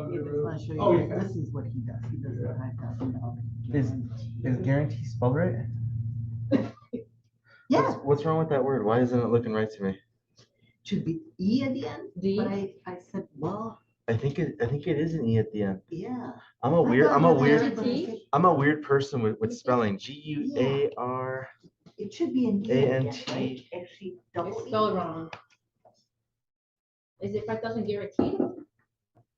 want to show you, Oh, yeah. this is what he does. He does the $5,000. Is guarantee spelled right? Yeah, What's wrong with that word? Why isn't it looking right to me? should be E at the end. D? But I said, well, I think it is an E at the end. yeah. I'm a weird T? person with spelling. G-U-A-R. It should be an E at the end, A-N-T. right? Actually, double It's E. spelled wrong. Is it 5,000 guaranteed?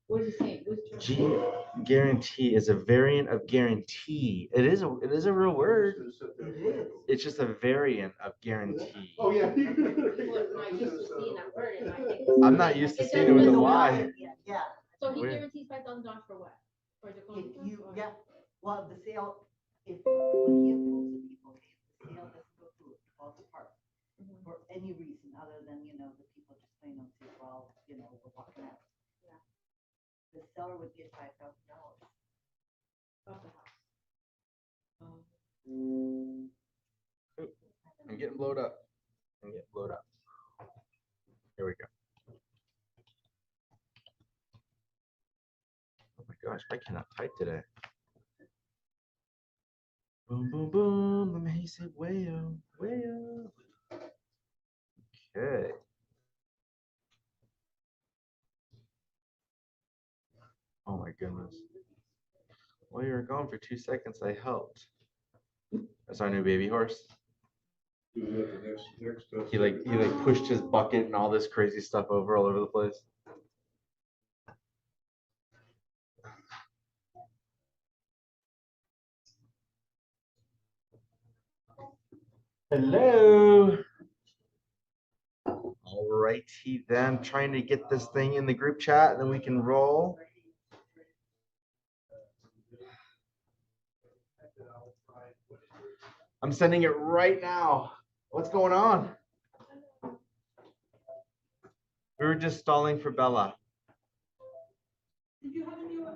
What is it saying? Which term? Guarantee is a variant of guarantee. It is a real word. It's just a variant of guarantee. Oh, yeah. People are not used to seeing that word, and I think I'm not used to It seeing it with a doesn't Y. Yeah, so. He Weird. guarantees $5,000 for what? For the if contract? you, or- yeah, well, the sale, if, when he approves the people, if the sale doesn't go through, it falls apart. Mhm. For any reason other than, the people just plain don't say, well, we're walking out. Yeah. The seller would get $5,000. Of the house. I'm getting blowed up. Here we go. Oh my gosh, I cannot type today. Boom, boom, boom. Let me say wayo, wayo. Okay. Oh my goodness. While you were gone for 2 seconds, I helped. That's our new baby horse. He pushed his bucket and all this crazy stuff all over the place. Hello. All righty then, trying to get this thing in the group chat and then we can roll. I'm sending it right now. What's going on? We were just stalling for Bella. Did you have a new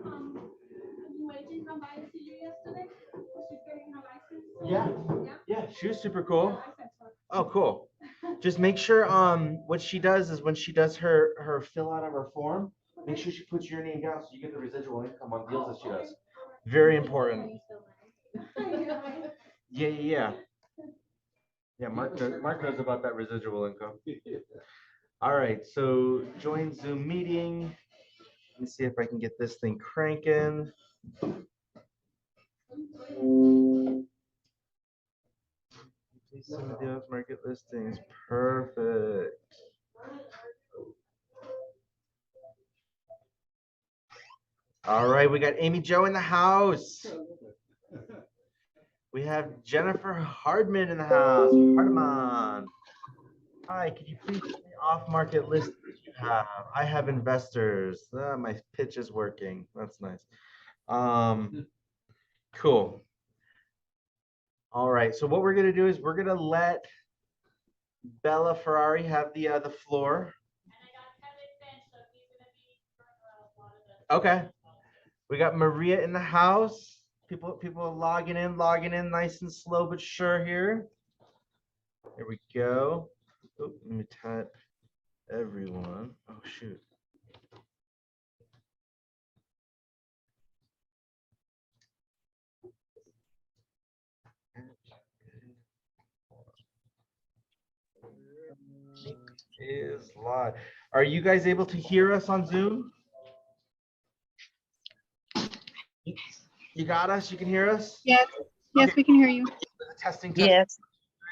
agent come by and see you yesterday? She's getting her license. Yeah, she was super cool. I sent her. Oh, cool. Just make sure what she does is when she does her fill out of her form, make sure she puts your name down so you get the residual income on deals that she does. Very important. Yeah. Yeah, Mark knows about that residual income. All right, so join Zoom meeting. Let me see if I can get this thing cranking. Please send me the off-market listings. Perfect. All right, we got Amy Jo in the house. We have Jennifer Hardman in the house. Hardman. Hi, could you please show me off-market listings you have? I have investors. My pitch is working. That's nice. Cool. All right, so what we're gonna do is we're gonna let Bella Ferrari have the floor. Okay. We got Maria in the house. People are logging in nice and slow but sure here. Here we go. Oh, let me type everyone. Oh shoot. Is live. Are you guys able to hear us on Zoom? You got us? You can hear us? Yes. Yes, we can hear you. Testing. Yes.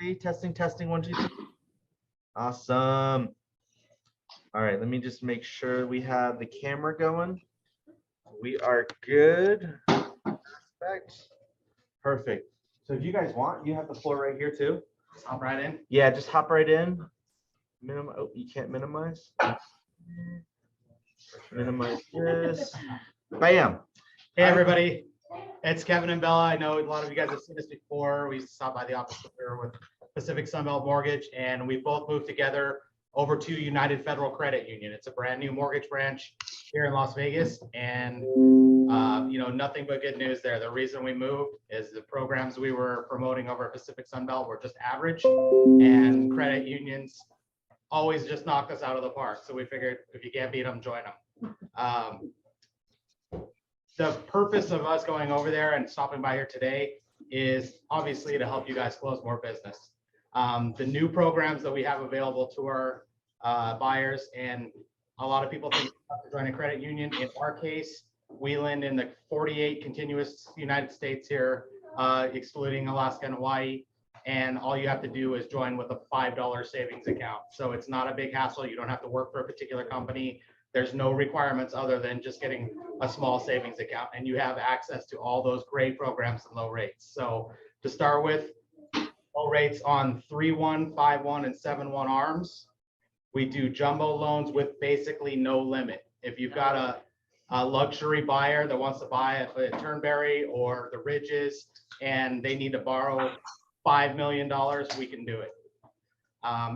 3, testing 1 2 3. Awesome. All right, let me just make sure we have the camera going. We are good. Perfect. So if you guys want, you have the floor right here too. Just hop right in. Yeah, just hop right in. Oh, you can't minimize. Minimize this. Bam. Hey, everybody. It's Kevin and Bella. I know a lot of you guys have seen us before. We stopped by the office here with Pacific Sunbelt Mortgage, and we both moved together over to United Federal Credit Union. It's a brand new mortgage branch here in Las Vegas, and nothing but good news there. The reason we moved is the programs we were promoting over at Pacific Sunbelt were just average, and credit unions always just knocked us out of the park. So we figured if you can't beat them, join them. the purpose of us going over there and stopping by here today is obviously to help you guys close more business. The new programs that we have available to our buyers, and a lot of people think you have to join a credit union. In our case, we lend in the 48 continuous United States here, excluding Alaska and Hawaii. And all you have to do is join with a $5 savings account. So it's not a big hassle. You don't have to work for a particular company. There's no requirements other than just getting a small savings account, and you have access to all those great programs and low rates. So to start with, low rates on 3-1, 5-1, and 7-1 arms. We do jumbo loans with basically no limit. If you've got a luxury buyer that wants to buy a Turnberry or the Ridges and they need to borrow $5 million, we can do it.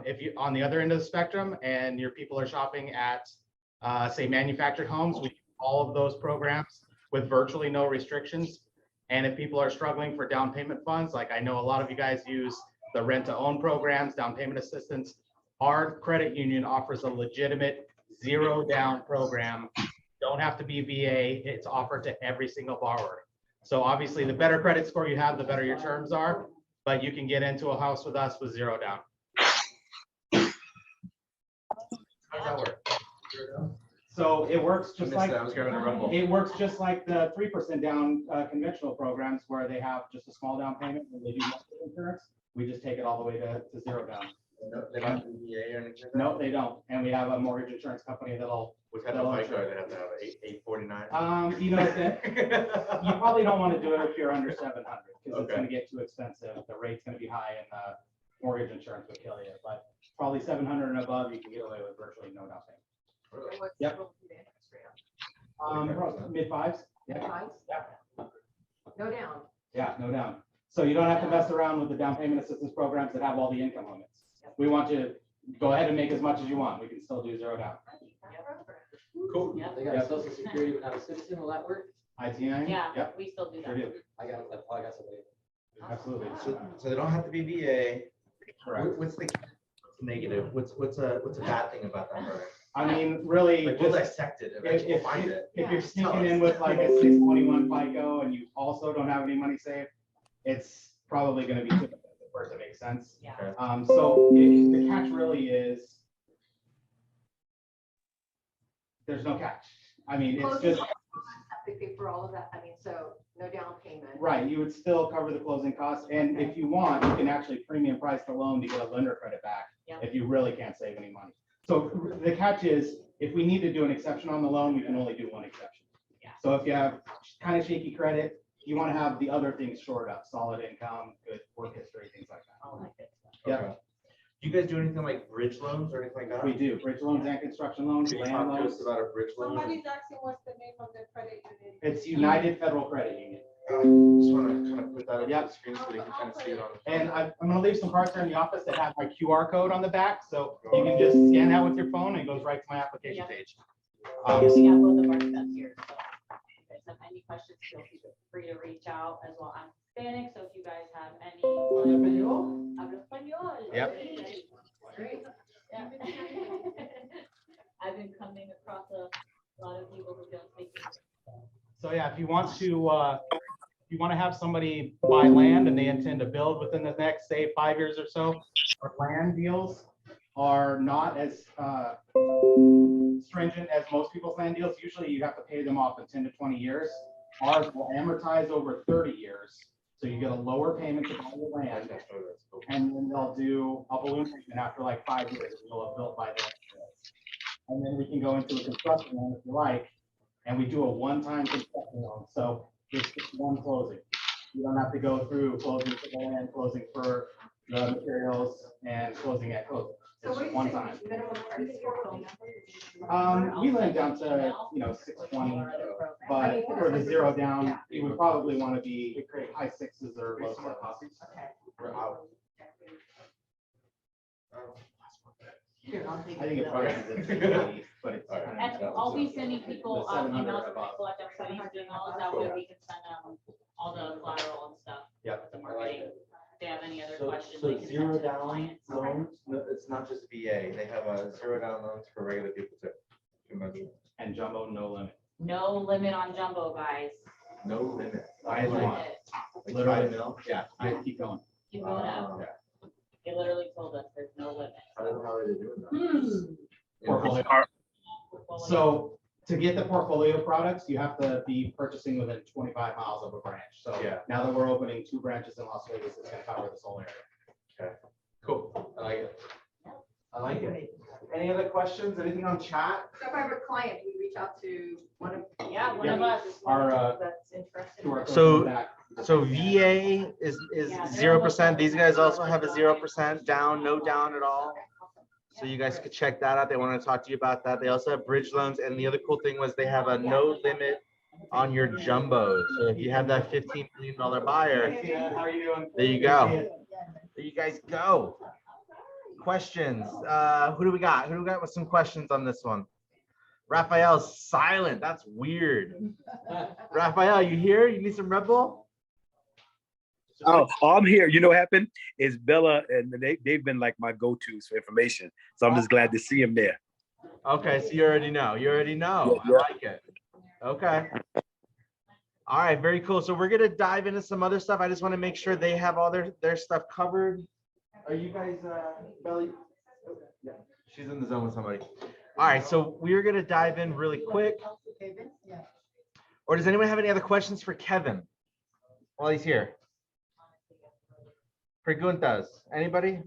If you on the other end of the spectrum and your people are shopping at say manufactured homes, we do all of those programs with virtually no restrictions. And if people are struggling for down payment funds, like I know a lot of you guys use the rent to own programs, down payment assistance, our credit union offers a legitimate 0 down program. Don't have to be VA. It's offered to every single borrower. So obviously the better credit score you have, the better your terms are, but you can get into a house with us with 0 down. How does that work? So it works just like it works just like the 3% down conventional programs where they have just a small down payment and they do insurance. We just take it all the way to 0 down. No, they don't have to be VA or anything? No, they don't. And we have a mortgage insurance company that'll. What kind of FICO they have to have? 849? You know that you probably don't want to do it if you're under 700 because it's going to get too expensive. The rate's going to be high and the mortgage insurance would kill you. But probably 700 and above, you can get away with virtually no down payment. And what's Yep. the interest rate on? Mid fives. Fives? Yeah. No down. Yeah, no down. So you don't have to mess around with the down payment assistance programs that have all the income limits. We want you to go ahead and make as much as you want. We can still do 0 down. Cool. Yeah. They got a social security without a citizen, will that work? IT9? Yeah, Yep, we still do sure that. do. I got somebody. Absolutely. So they don't have to be VA. Correct. What's the negative? What's a bad thing about that program? I mean, really, Like, we'll just dissect it eventually, we'll find it. if you're sneaking in with like a 621 FICO and you also don't have any money saved, it's probably going to be too expensive for it to make sense. Yeah. So the catch really is there's no catch. I mean, it's Closing just costs, have to pay for all of that. I mean, so no down payment. right. You would still cover the closing costs, and if you want, you can actually premium price the loan to get a lender credit back Yep. if you really can't save any money. So the catch is, if we need to do an exception on the loan, we can only do one exception. Yeah. So if you have kind of shaky credit, you want to have the other things shored up, solid income, good work history, things like that. All that good stuff. Yep. Okay. Do you guys do anything like bridge loans or anything like that? We do bridge loans and construction loans, Can you land talk to us loans. about a bridge loan? Somebody's asking what's the name of the credit union? It's United Federal Credit Union. Just want to kind of put that up on Yep. the screen so they can kind of see it on. And I'm gonna leave some cards here in the office that have my QR code on the back, so you can just scan that with your phone and it goes right to my application Yeah. page. We got both of our stuff here, so if you guys have any questions, feel free to reach out as well. I'm Hispanic, so if you guys have any. Hablo español. Yep. Great. Yeah. I've been coming across a lot of people who don't speak English. So yeah, if you want to have somebody buy land and they intend to build within the next, say, 5 years or so, our land deals are not as stringent as most people's land deals. Usually you have to pay them off in 10 to 20 years. Ours will amortize over 30 years. So you get a lower payment to buy your land, and then they'll do a balloon payment after like 5 years. You'll have built by then. And then we can go into a construction loan if you like, and we do a one-time construction loan. So it's just one closing. You don't have to go through closing for the land, closing for the materials, and closing at closing. So It's what do just you one say, time. minimum credit score phone number? We lend down to, 620, but for the 0 down, you would probably want to be high 6s or low 7s. Okay. We're out. Here, I'll take I think it it. probably is at 60, but it's All right. kind And of. I'll be sending people The 700 emails to above. collect everybody's emails, that way we can send them all the collateral and stuff. Yep. The marketing. If they have any other questions. So they can send 0 to the down clients. loans, no, it's not just VA, they have a 0 down loans for regular people too. You mentioned. And jumbo, no limit. No limit on jumbo, guys. No limit. No I want. limit. Literally, yeah, I keep going. Keep going up. They literally told us there's no limit. Portfolio. So to get the portfolio products, you have to be purchasing within 25 miles of a branch. So Yeah. now that we're opening 2 branches in Las Vegas, it's gonna cover this whole area. Okay. Cool. I like it. I like it. Any other questions? Anything on chat? So if I have a client, we reach out to one of. Yeah, one Yeah. of us. That's interested. To our So- back. So VA is Yeah, they're 0%. almost These guys also have a almost 0% down, no down at all. So you guys could check that out. They want to talk to you about that. They also have bridge loans. And the other cool thing was they have a no limit on your jumbos. So if you have that $15 million buyer, How are you doing? there you go. There you guys go. Questions. Who do we got? Who do we got with some questions on this one? Raphael's silent. That's weird. Raphael, you here? You need some Red Bull? Oh, I'm here. You know what happened? Is Bella and they've been like my go-tos for information. So I'm just glad to see him there. Okay, so you already know. You already know. I Yeah. like it. Okay. All right, very cool. So we're gonna dive into some other stuff. I just want to make sure they have all their stuff covered. Are you guys Belly? Yeah, she's in the zone with somebody. All right, so we're gonna dive in really quick. Or does anyone have any other questions for Kevin while he's here? Preguntas. Anybody?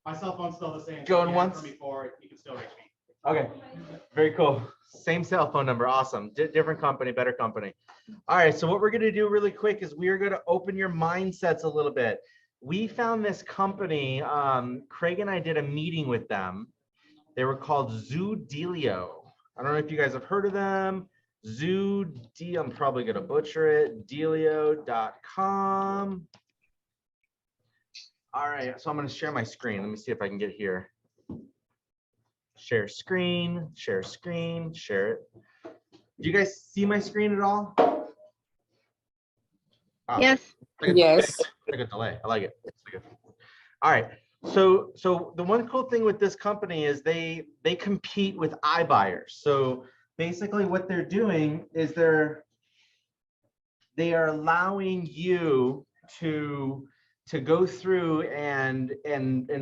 My cell phone's still the same. Going If you once? have it Before, you can still reach me. Okay, very cool. Same cell phone number. Awesome. Different company, better company. All right, so what we're going to do really quick is we are going to open your mindsets a little bit. We found this company. Craig and I did a meeting with them. They were called Zoodealio. I don't know if you guys have heard of them. I'm probably going to butcher it. Dealio.com. All right, so I'm going to share my screen. Let me see if I can get here. Share screen, share screen, share it. Do you guys see my screen at all? Oh, Yes. yes. Like a delay. I like it. It's like all right. So the one cool thing with this company is they compete with iBuyers. So basically what they're doing is they are allowing you to go through and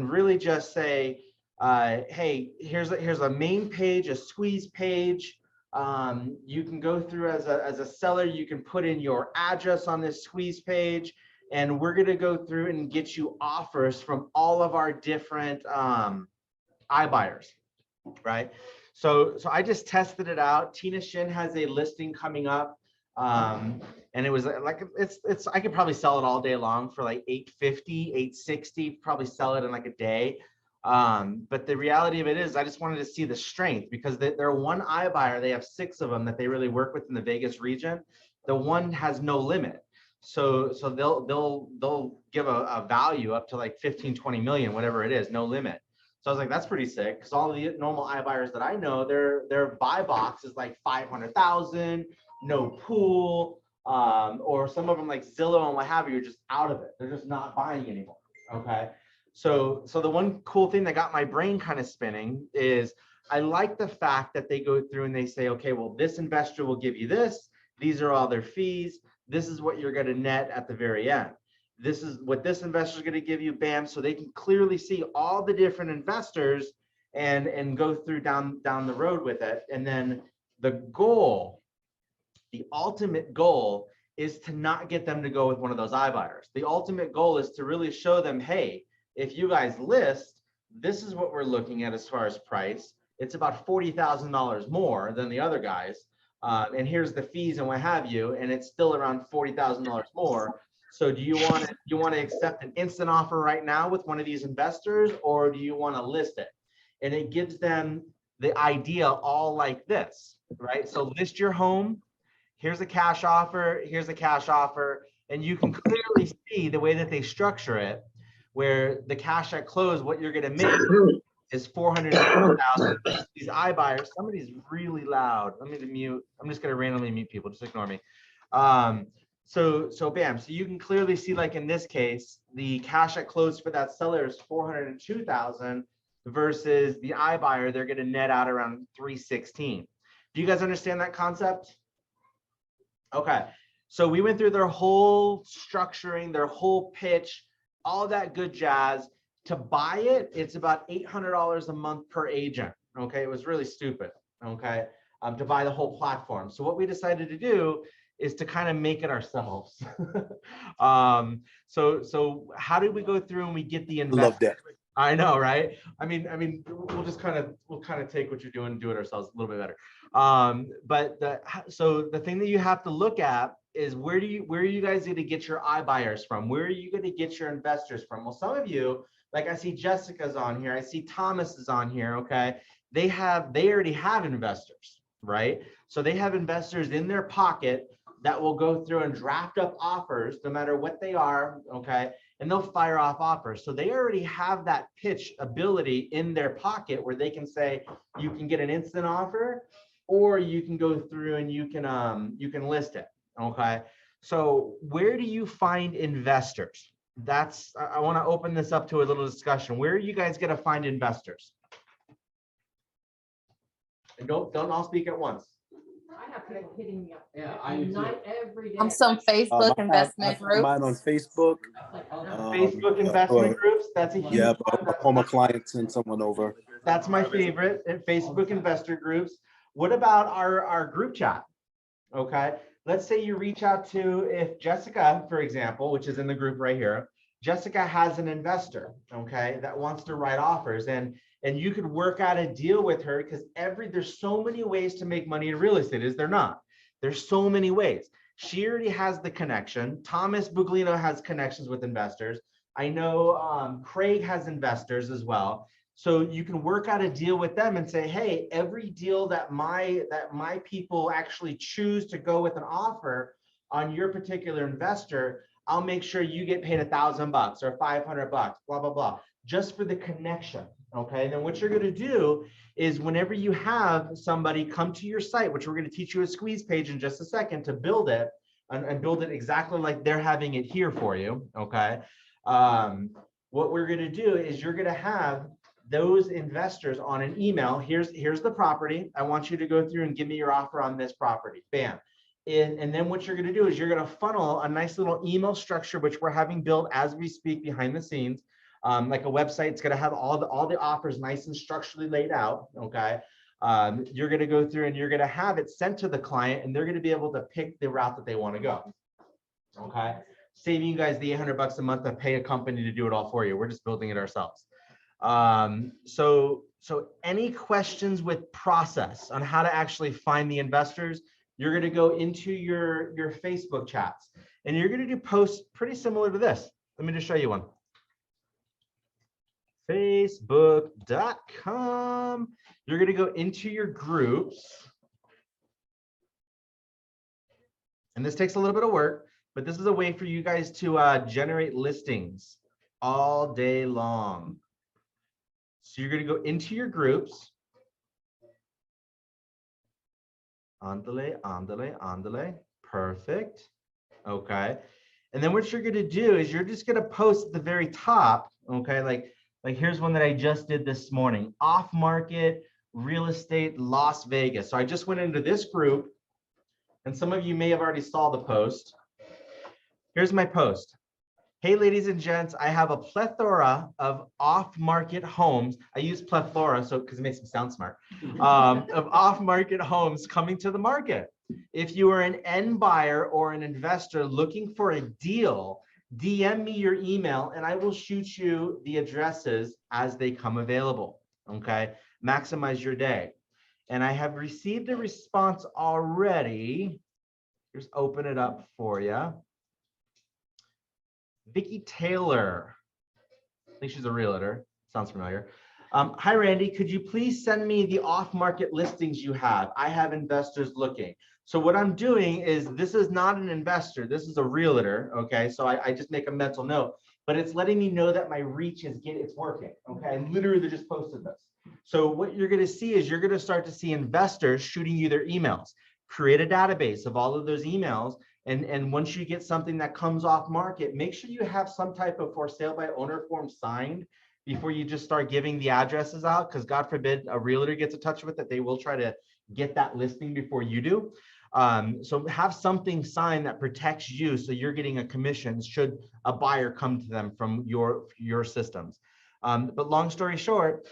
really just say, hey, here's a main page, a squeeze page. You can go through as a seller, you can put in your address on this squeeze page, and we're gonna go through and get you offers from all of our different iBuyers, right? So I just tested it out. Tina Shin has a listing coming up. And it was like, I could probably sell it all day long for like $850, $860, probably sell it in like a day. But the reality of it is I just wanted to see the strength because they're one iBuyer. They have 6 of them that they really work with in the Vegas region. The one has no limit. So they'll give a value up to like 15, 20 million, whatever it is, no limit. So I was like, that's pretty sick. Cause all the normal iBuyers that I know, their buy box is like 500,000, no pool, or some of them like Zillow and what have you, are just out of it. They're just not buying anymore. Okay. So the one cool thing that got my brain kind of spinning is I like the fact that they go through and they say, okay, well, this investor will give you this. These are all their fees. This is what you're going to net at the very end. This is what this investor is going to give you, bam. So they can clearly see all the different investors and go through down the road with it. And then the goal, the ultimate goal is to not get them to go with one of those iBuyers. The ultimate goal is to really show them, hey, if you guys list, this is what we're looking at as far as price. It's about $40,000 more than the other guys. And here's the fees and what have you. And it's still around $40,000 more. So do you want to accept an instant offer right now with one of these investors, or do you want to list it? And it gives them the idea all like this, right? So list your home. Here's a cash offer. Here's a cash offer. And you can clearly see the way that they structure it, where the cash at close, what you're going to make is $400,000. These iBuyers, somebody's really loud. Let me mute. I'm just going to randomly mute people. Just ignore me. So bam. So you can clearly see, like in this case, the cash at close for that seller is $402,000 versus the iBuyer, they're going to net out around $316,000. Do you guys understand that concept? Okay, so we went through their whole structuring, their whole pitch, all that good jazz. To buy it, it's about $800 a month per agent. Okay, it was really stupid. Okay, to buy the whole platform. So what we decided to do is to kind of make it ourselves. So how did we go through and we get the investment? Love that. I know, right? I mean, we'll kind of take what you're doing and do it ourselves a little bit better. So the thing that you have to look at is where are you guys going to get your iBuyers from? Where are you going to get your investors from? Well, some of you, like I see Jessica's on here, I see Thomas is on here. Okay, they already have investors, right? So they have investors in their pocket that will go through and draft up offers, no matter what they are. Okay, and they'll fire off offers. So they already have that pitch ability in their pocket where they can say, you can get an instant offer, or you can go through and you can list it. Okay, so where do you find investors? I want to open this up to a little discussion. Where are you guys going to find investors? And don't all speak at once. I have people hitting me up. Yeah, I do too. Night, every day. On some Facebook investment I find mine on groups. Facebook. Facebook investment groups. That's a huge Yeah, one. but all my clients send someone over. That's my favorite. Facebook investor groups. What about our group chat? Okay, let's say you reach out to, if Jessica, for example, which is in the group right here, Jessica has an investor, okay, that wants to write offers, and you could work out a deal with her, because there's so many ways to make money in real estate, is there not? There's so many ways. She already has the connection. Thomas Buglino has connections with investors. I know Craig has investors as well. So you can work out a deal with them and say, hey, every deal that my people actually choose to go with an offer on your particular investor, I'll make sure you get paid $1,000 or $500, blah, blah, blah, just for the connection. Okay. And then what you're going to do is whenever you have somebody come to your site, which we're going to teach you a squeeze page in just a second to build it and build it exactly like they're having it here for you. Okay. What we're going to do is you're going to have those investors on an email. Here's the property. I want you to go through and give me your offer on this property. Bam. And then what you're going to do is you're going to funnel a nice little email structure, which we're having built as we speak behind the scenes. Like a website, it's going to have all the offers nice and structurally laid out. Okay. You're going to go through and you're going to have it sent to the client, and they're going to be able to pick the route that they want to go. Okay. Saving you guys the $800 a month to pay a company to do it all for you. We're just building it ourselves. So any questions with process on how to actually find the investors? You're going to go into your Facebook chats, and you're going to do posts pretty similar to this. Let me just show you one. Facebook.com. You're going to go into your groups. And this takes a little bit of work, but this is a way for you guys to generate listings all day long. So you're going to go into your groups. Andale. Perfect. Okay. And then what you're going to do is you're just going to post at the very top. Okay. Like here's one that I just did this morning. Off market real estate, Las Vegas. So I just went into this group, and some of you may have already saw the post. Here's my post. Hey, ladies and gents, I have a plethora of off-market homes. I use plethora because it makes me sound smart. Of off-market homes coming to the market. If you are an end buyer or an investor looking for a deal, DM me your email and I will shoot you the addresses as they come available. Okay, maximize your day. And I have received a response already. Just open it up for you. Vicki Taylor, I think she's a realtor, sounds familiar. Hi, Randy, could you please send me the off-market listings you have? I have investors looking. So what I'm doing is, this is not an investor, this is a realtor, okay? So I just make a mental note, but it's letting me know that my reach it's working, okay? I literally just posted this. So what you're gonna see is you're gonna start to see investors shooting you their emails. Create a database of all of those emails. And once you get something that comes off market, make sure you have some type of for sale by owner form signed, before you just start giving the addresses out, because God forbid a realtor gets in touch with it, they will try to get that listing before you do. So have something signed that protects you, so you're getting a commission should a buyer come to them from your systems. But long story short,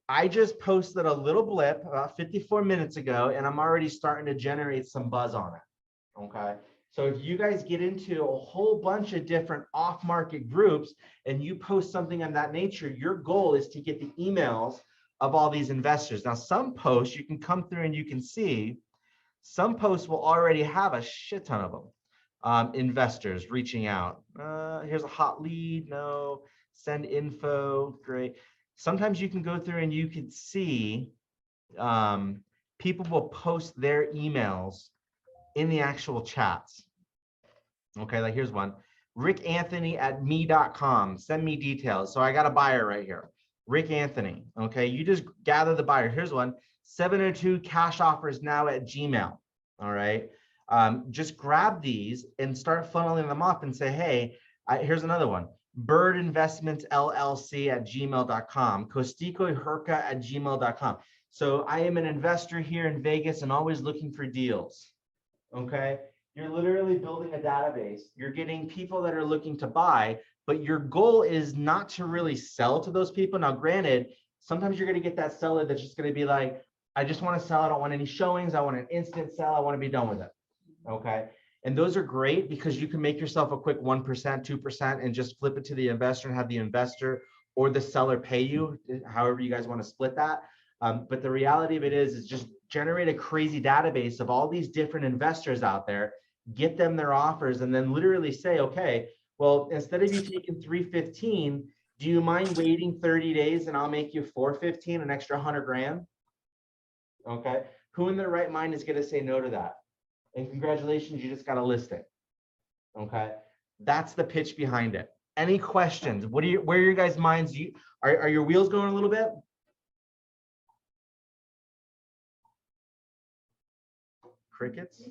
I just posted a little blip about 54 minutes ago, and I'm already starting to generate some buzz on it. Okay. So if you guys get into a whole bunch of different off-market groups and you post something of that nature, your goal is to get the emails of all these investors. Now, some posts you can come through and you can see, some posts will already have a shit ton of them. Investors reaching out. Here's a hot lead. No, send info. Great. Sometimes you can go through and you can see people will post their emails in the actual chats. Okay, like here's one. Rick Anthony at me.com. Send me details. So I got a buyer right here. Rick Anthony. Okay, you just gather the buyer. Here's one. 702 cash offers now at Gmail. All right. Just grab these and start funneling them off and say, hey, here's another one. Bird Investments LLC at gmail.com. Costico Herca at gmail.com. So I am an investor here in Vegas and always looking for deals. Okay. You're literally building a database. You're getting people that are looking to buy, but your goal is not to really sell to those people. Now, granted, sometimes you're going to get that seller that's just going to be like, I just want to sell. I don't want any showings. I want an instant sell. I want to be done with it. Okay. And those are great because you can make yourself a quick 1%, 2% and just flip it to the investor and have the investor or the seller pay you, however you guys want to split that. But the reality of it is just generate a crazy database of all these different investors out there, get them their offers, and then literally say, okay, well, instead of you taking 315, do you mind waiting 30 days and I'll make you 415, an extra 100 grand? Okay. Who in their right mind is going to say no to that? And congratulations, you just got a listing. Okay. That's the pitch behind it. Any questions? Where are your guys' minds? Are your wheels going a little bit? Crickets?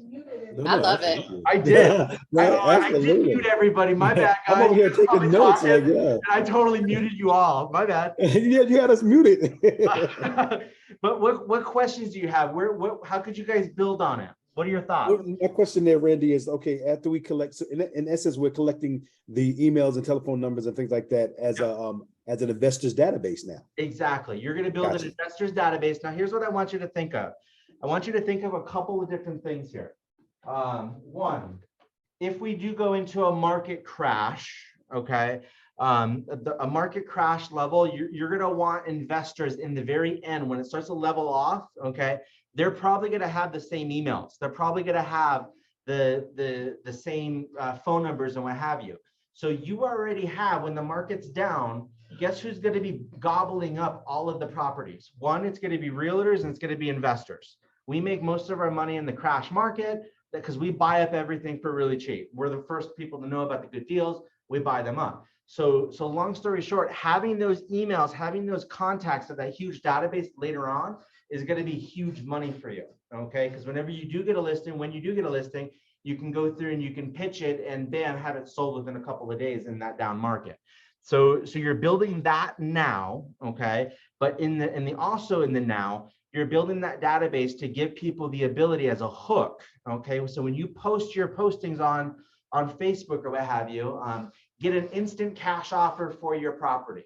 I love it. I did. I did Absolutely. mute everybody. My bad, guys. I'm over here taking Probably notes. talking, Like, yeah. and I totally muted you all. My bad. You had us muted. But what questions do you have? How could you guys build on it? What are your thoughts? Well, my question there, Randy, is okay. After we collect, so in essence, we're collecting the emails and telephone numbers and things like that as an investor's database now. Exactly. You're going to build an investor's database. Now, here's what I want you to think of. I want you to think of a couple of different things here. One, if we do go into a market crash, okay, a market crash level, you're going to want investors in the very end when it starts to level off, okay, they're probably going to have the same emails. They're probably going to have the same phone numbers and what have you. So you already have, when the market's down, guess who's going to be gobbling up all of the properties? One, it's going to be realtors and it's going to be investors. We make most of our money in the crash market because we buy up everything for really cheap. We're the first people to know about the good deals. We buy them up. So long story short, having those emails, having those contacts of that huge database later on is going to be huge money for you. Okay. Because whenever you do get a listing, when you do get a listing, you can go through and you can pitch it and bam, have it sold within a couple of days in that down market. So you're building that now. Okay. But in the now, you're building that database to give people the ability as a hook. Okay. So when you post your postings on Facebook or what have you, get an instant cash offer for your property.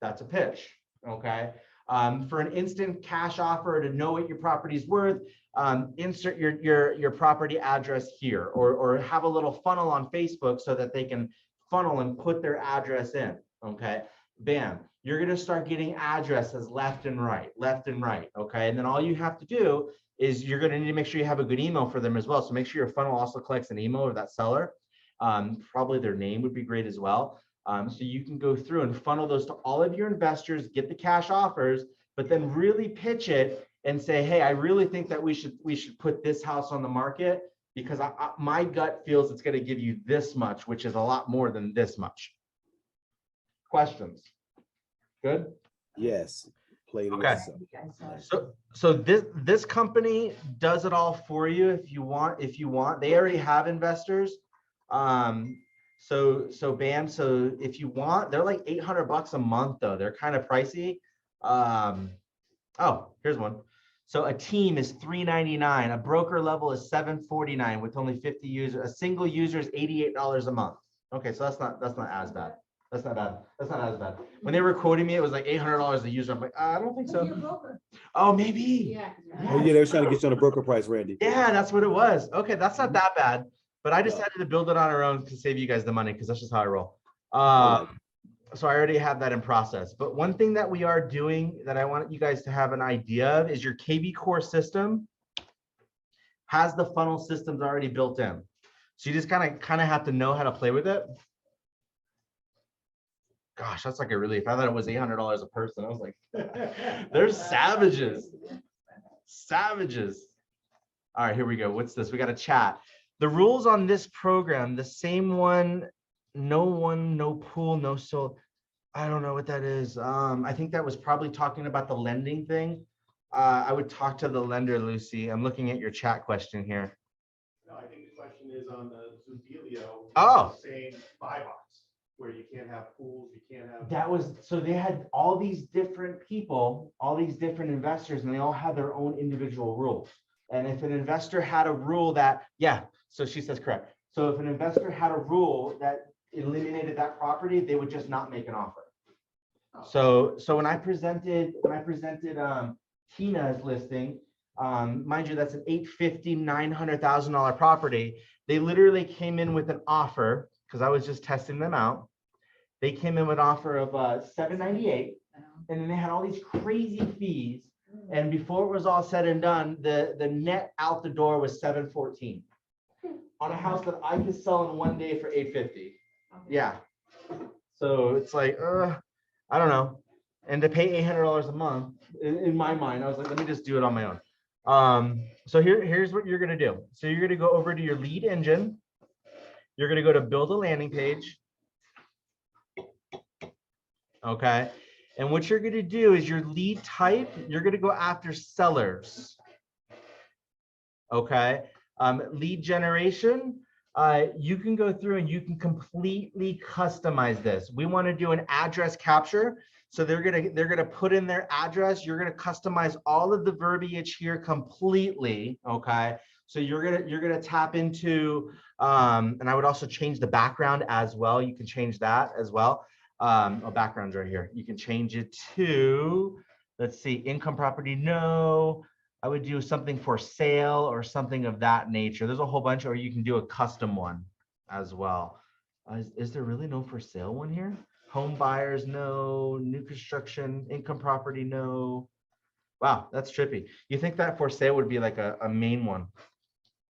That's a pitch. Okay. For an instant cash offer to know what your property is worth, insert your property address here, or have a little funnel on Facebook so that they can funnel and put their address in. Okay. Bam. You're going to start getting addresses left and right. Okay. And then all you have to do is you're going to need to make sure you have a good email for them as well. So make sure your funnel also collects an email of that seller. Probably their name would be great as well. So you can go through and funnel those to all of your investors, get the cash offers, but then really pitch it and say, hey, I really think that we should put this house on the market because my gut feels it's going to give you this much, which is a lot more than this much. Questions? Good? Yes. Okay. So this company does it all for you if you want. They already have investors. So bam, so if you want, they're like $800 a month though. They're kind of pricey. Oh, here's one. So a team is $399. A broker level is $749 with only 50 users. A single user is $88 a month. Okay, so that's not as bad. That's not bad. That's not as bad. When they were quoting me, it was like $800 a user. I'm like, I don't think so. Oh, maybe. Yeah. Oh, yeah, they were trying to get you on a broker price, Randy. Yeah, that's what it was. Okay, that's not that bad. But I decided to build it on our own to save you guys the money because that's just how I roll. So I already have that in process. But one thing that we are doing that I want you guys to have an idea of is your KV Core system has the funnel systems already built in. So you just kind of have to know how to play with it. Gosh, that's like a relief. I thought it was $800 a person. I was like, they're savages. Savages. All right, here we go. What's this? We got a chat. The rules on this program, the same one, no pool, no soul. I don't know what that is. I think that was probably talking about the lending thing. I would talk to the lender, Lucy. I'm looking at your chat question here. No, I think the question is on the Zubilio. Oh. Saying buy box, where you can't have pools, you can't have. That was, so they had all these different people, all these different investors, and they all had their own individual rules. And if an investor had a rule that, yeah, so she says correct. So if an investor had a rule that eliminated that property, they would just not make an offer. So when I presented Tina's listing, mind you, that's an $850,000, $900,000 property. They literally came in with an offer because I was just testing them out. They came in with an offer of $798, and then they had all these crazy fees. And before it was all said and done, the net out the door was $714 on a house that I could sell in one day for $850. Yeah. So it's like, I don't know. And to pay $800 a month, in my mind, I was like, let me just do it on my own. So here's what you're going to do. So you're going to go over to your lead engine. You're going to go to build a landing page. Okay. And what you're going to do is your lead type, you're going to go after sellers. Okay. Lead generation, you can go through and you can completely customize this. We want to do an address capture. So they're gonna put in their address. You're gonna customize all of the verbiage here completely. Okay. So you're gonna tap into, and I would also change the background as well. You can change that as well. Background's right here. You can change it to, let's see, income property. No, I would do something for sale or something of that nature. There's a whole bunch, or you can do a custom one as well. Is there really no for sale one here? Home buyers, no. New construction, income property, no. Wow, that's trippy. You think that for sale would be like a main one?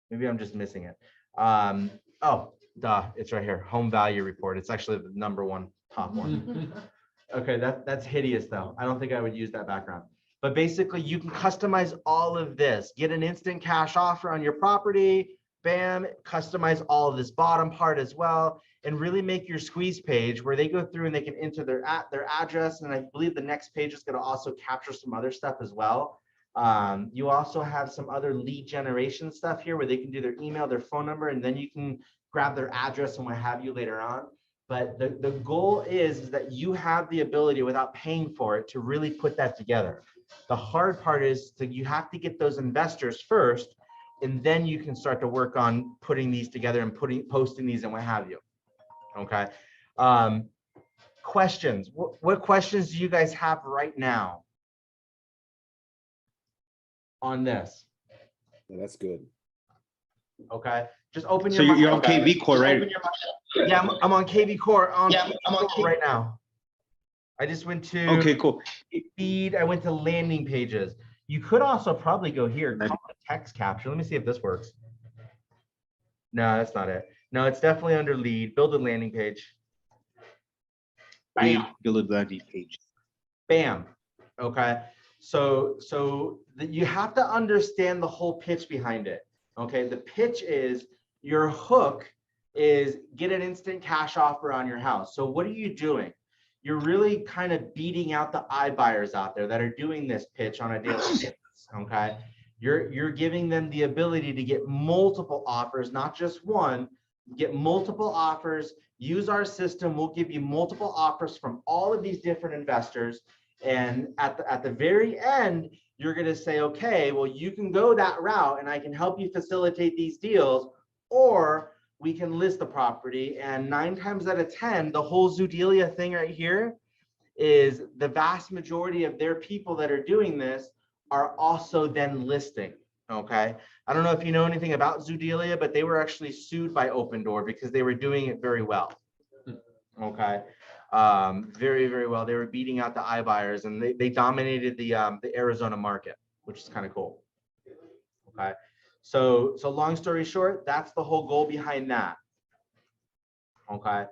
Maybe I'm just missing it. Oh, duh, it's right here. Home value report. It's actually the #1 top one. Okay, that's hideous though. I don't think I would use that background. But basically you can customize all of this. Get an instant cash offer on your property. Bam, customize all of this bottom part as well, and really make your squeeze page where they go through and they can enter their address. And I believe the next page is going to also capture some other stuff as well. You also have some other lead generation stuff here where they can do their email, their phone number, and then you can grab their address and what have you later on. But the goal is that you have the ability without paying for it to really put that together. The hard part is that you have to get those investors first, and then you can start to work on putting these together and posting these and what have you. Okay. Questions. What questions do you guys have right now on this? Yeah, that's good. Okay. Just open So your. you're on KV Core, right? Yeah, I'm on KV Core I'm on right now. I just went to. Okay, cool. Feed. I went to landing pages. You could also probably go here, call it text capture. Let me see if this works. No, that's not it. No, it's definitely under lead. Build a landing page. Bam. Build a landing page. Bam. Okay. So you have to understand the whole pitch behind it. Okay. The pitch is your hook is get an instant cash offer on your house. So what are you doing? You're really kind of beating out the iBuyers out there that are doing this pitch on a daily basis. Okay. You're giving them the ability to get multiple offers, not just one, get multiple offers, use our system. We'll give you multiple offers from all of these different investors. And at the very end, you're going to say, okay, well, you can go that route and I can help you facilitate these deals, or we can list the property. And 9 times out of 10, the whole Zoodelia thing right here is the vast majority of their people that are doing this are also then listing. Okay. I don't know if you know anything about Zoodelia, but they were actually sued by Open Door because they were doing it very well. Okay. Very, very well. They were beating out the iBuyers, and they dominated the Arizona market, which is kind of cool. Okay. So long story short, that's the whole goal behind that. Okay.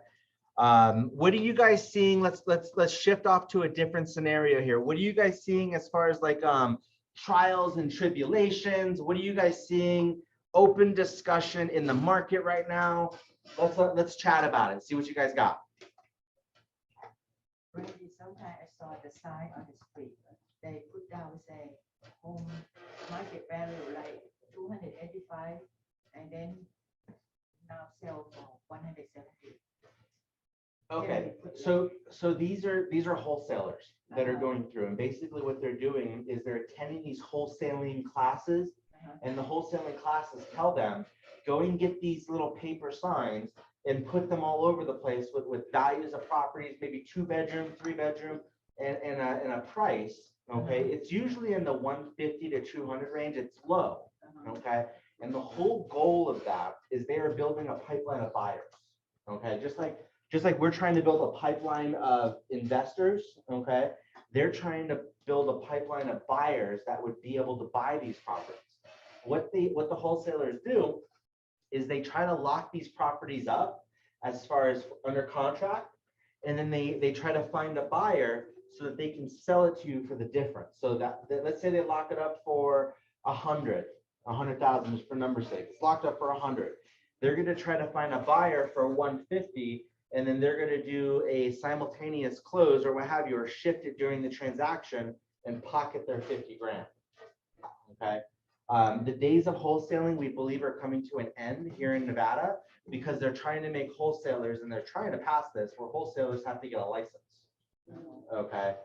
What are you guys seeing? Let's shift off to a different scenario here. What are you guys seeing as far as like trials and tribulations? What are you guys seeing? Open discussion in the market right now. Let's chat about it. See what you guys got. Randy, sometimes I saw the sign on the street. They put down, say, home market value like 285, and then now sell for 170. Okay, so these are wholesalers that are going through, and basically what they're doing is they're attending these wholesaling classes, and the wholesaling classes tell them, go and get these little paper signs and put them all over the place with values of properties, maybe 2-bedroom, 3-bedroom, and a price. Okay, it's usually in the 150 to 200 range. It's low. Okay, and the whole goal of that is they are building a pipeline of buyers. Okay, just like we're trying to build a pipeline of investors. Okay, they're trying to build a pipeline of buyers that would be able to buy these properties. What the wholesalers do is they try to lock these properties up as far as under contract, and then they try to find a buyer so that they can sell it to you for the difference. So that let's say they lock it up for 100,000, just for number's sake. It's locked up for 100. They're going to try to find a buyer for 150, and then they're going to do a simultaneous close or what have you, or shift it during the transaction and pocket their 50 grand. Okay. The days of wholesaling, we believe, are coming to an end here in Nevada because they're trying to make wholesalers, and they're trying to pass this where wholesalers have to get a license. Okay.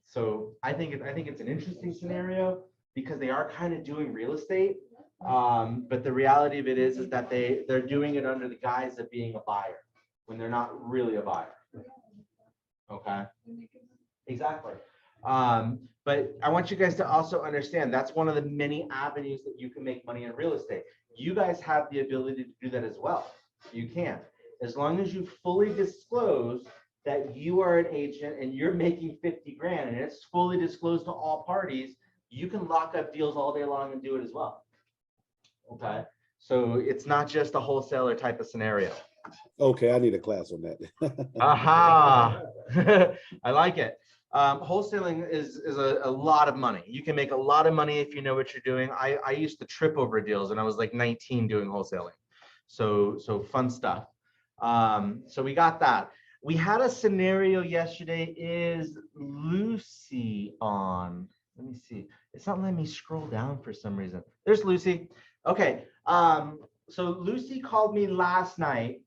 So I think it's an interesting scenario because they are kind of doing real estate. But the reality of it is that they're doing it under the guise of being a buyer when they're not really a buyer. Okay. Exactly. But I want you guys to also understand that's one of the many avenues that you can make money in real estate. You guys have the ability to do that as well. You can, as long as you fully disclose that you are an agent and you're making 50 grand and it's fully disclosed to all parties, you can lock up deals all day long and do it as well. Okay. So it's not just a wholesaler type of scenario. Okay, I need a class on that. Aha. I like it. Wholesaling is a lot of money. You can make a lot of money if you know what you're doing. I used to trip over deals and I was like 19 doing wholesaling. So fun stuff. So we got that. We had a scenario yesterday. Is Lucy on? Let me see. It's not letting me scroll down for some reason. There's Lucy. Okay. So Lucy called me last night.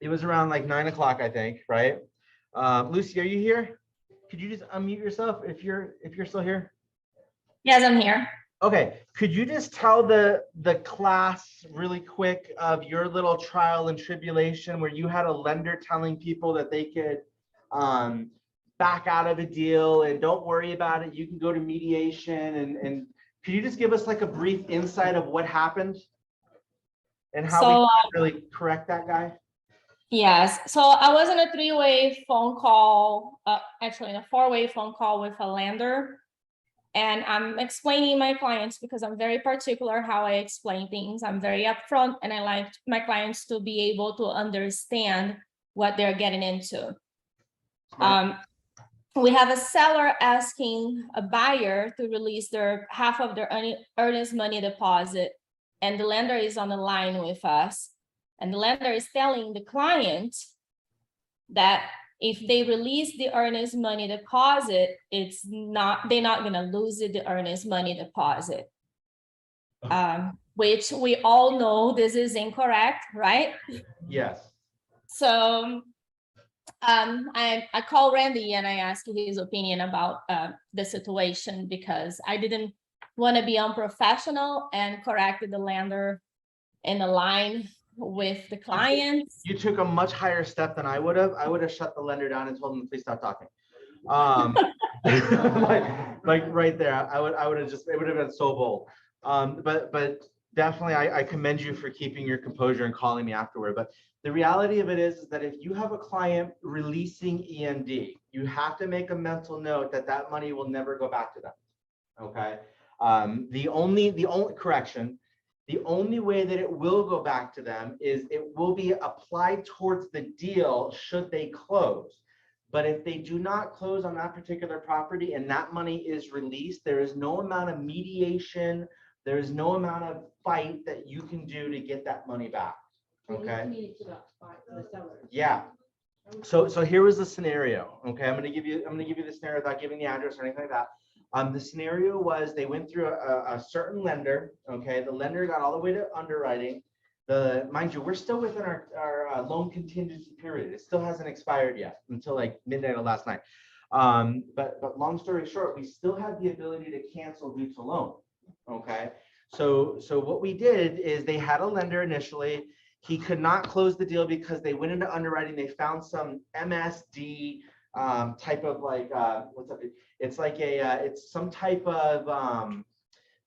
It was around like 9 o'clock, I think, right? Lucy, are you here? Could you just unmute yourself if you're still here? Yes, I'm here. Okay. Could you just tell the class really quick of your little trial and tribulation where you had a lender telling people that they could back out of a deal and don't worry about it, you can go to mediation, and could you just give us like a brief insight of what happened and how we can really correct that guy? Yes, so I was in a 3-way phone call, actually in a 4-way phone call with a lender. And I'm explaining my clients because I'm very particular how I explain things. I'm very upfront, and I like my clients to be able to understand what they're getting into. We have a seller asking a buyer to release their half of their earnest money deposit, and the lender is on the line with us. And the lender is telling the client that if they release the earnest money deposit, they're not going to lose the earnest money deposit. which we all know this is incorrect, right? Yes. So I called Randy and I asked his opinion about the situation because I didn't want to be unprofessional and corrected the lender in the line with the clients. You took a much higher step than I would have. I would have shut the lender down and told him, please stop talking. Like right there, I would have just, it would have been so bold. But definitely I commend you for keeping your composure and calling me afterward. But the reality of it is that if you have a client releasing EMD, you have to make a mental note that that money will never go back to them. Okay. The only correction, the only way that it will go back to them is it will be applied towards the deal should they close. But if they do not close on that particular property and that money is released, there is no amount of mediation, there is no amount of fight that you can do to get that money back. Okay. Yeah. So here was the scenario. Okay, I'm gonna give you the scenario without giving the address or anything like that. The scenario was they went through a certain lender. Okay, the lender got all the way to underwriting. Mind you, we're still within our loan contingency period. It still hasn't expired yet until like midnight of last night. But long story short, we still have the ability to cancel due to loan. Okay, so what we did is they had a lender initially. He could not close the deal because they went into underwriting. They found some MSD type of like what's up? It's like it's some type of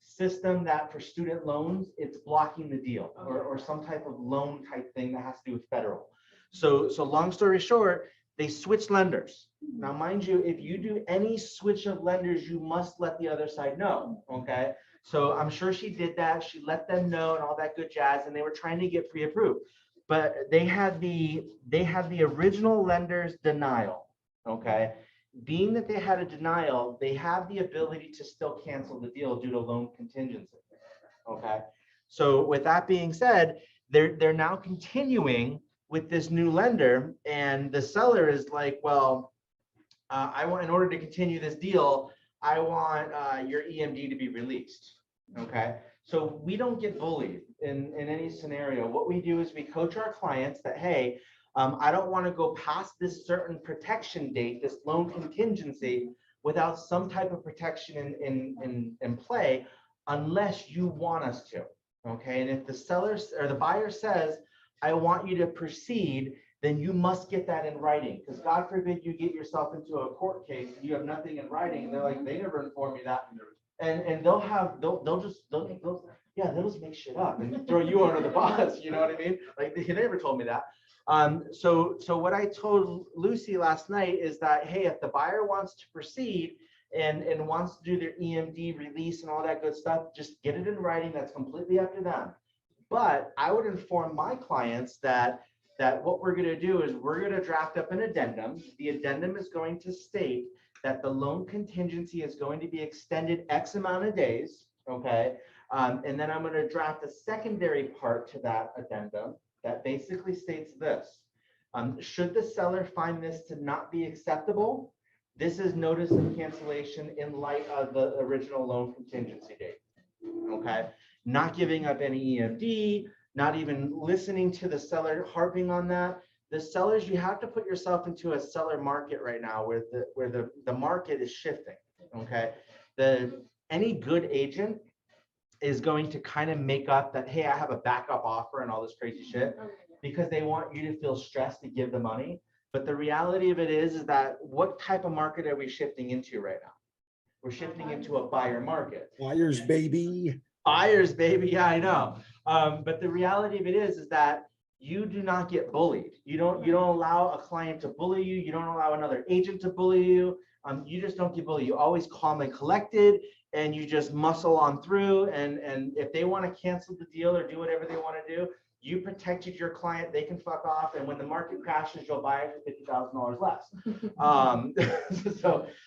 system that for student loans, it's blocking the deal or some type of loan type thing that has to do with federal. So long story short, they switched lenders. Now, mind you, if you do any switch of lenders, you must let the other side know. Okay. So I'm sure she did that. She let them know and all that good jazz, and they were trying to get pre-approved. But they had the original lender's denial. Okay. Being that they had a denial, they have the ability to still cancel the deal due to loan contingency. Okay. So with that being said, they're now continuing with this new lender, and the seller is like, well, I want, in order to continue this deal, I want your EMD to be released. Okay. So we don't get bullied in any scenario. What we do is we coach our clients that, hey, I don't want to go past this certain protection date, this loan contingency, without some type of protection in play, unless you want us to. Okay. And if the seller or the buyer says, I want you to proceed, then you must get that in writing. Because God forbid you get yourself into a court case and you have nothing in writing, and they're like, they never informed me that. And they'll just make shit up and throw you under the bus. You know what I mean? Like they never told me that. So what I told Lucy last night is that, hey, if the buyer wants to proceed and wants to do their EMD release and all that good stuff, just get it in writing. That's completely up to them. But I would inform my clients that what we're going to do is we're going to draft up an addendum. The addendum is going to state that the loan contingency is going to be extended X amount of days. Okay. And then I'm going to draft a secondary part to that addendum that basically states this. Should the seller find this to not be acceptable, this is notice of cancellation in light of the original loan contingency date. Okay. Not giving up any EMD, not even listening to the seller harping on that. The sellers, you have to put yourself into a seller market right now where the market is shifting. Okay. Any good agent is going to kind of make up that, hey, I have a backup offer and all this crazy shit, because they want you to feel stressed to give the money. But the reality of it is that what type of market are we shifting into right now? We're shifting into a buyer market. Buyers, baby. Buyers, baby. Yeah, I know. But the reality of it is that you do not get bullied. You don't allow a client to bully you. You don't allow another agent to bully you. You just don't get bullied. You always calm and collected, and you just muscle on through. And if they want to cancel the deal or do whatever they want to do, you protected your client. They can fuck off. And when the market crashes, you'll buy it for $50,000 less.